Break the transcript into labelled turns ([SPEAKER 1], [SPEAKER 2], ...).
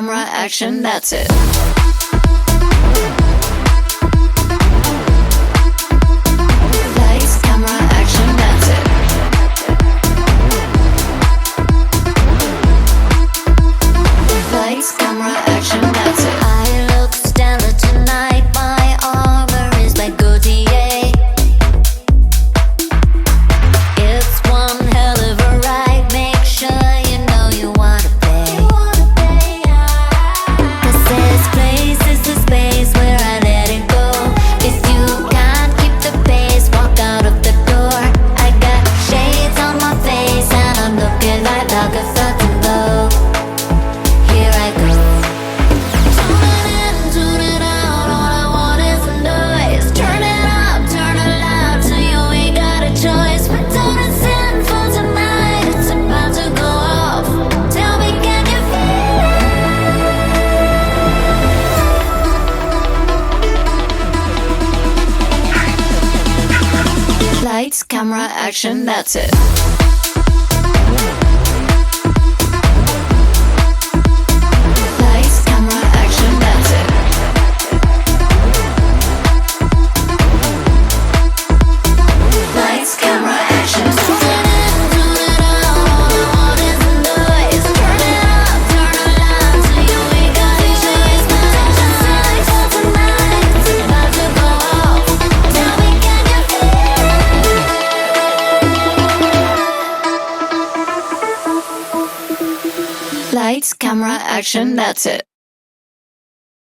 [SPEAKER 1] camera, action, that's it. Lights, camera, action, that's it. Lights, camera, action, that's it. I look stellar tonight, my armor is like Gautier. It's one hell of a ride, make sure you know you wanna pay. This is space where I let it go. If you can't keep the pace, walk out of the door. I got shades on my face and I'm looking like a fucking low. Here I go. Tune it in, tune it out, all I want is the noise. Turn it up, turn it loud, so you ain't got a choice. My tone is sinful tonight, it's about to go off. Tell me, can you feel it? Lights, camera, action, that's it. Lights, camera, action, that's it. Lights, camera, action. Tune it in, tune it out, all I want is the noise. Turn it up, turn it loud, so you ain't got a choice. My tension's sinful tonight, it's about to go off. Tell me, can you feel it? Lights, camera, action, that's it.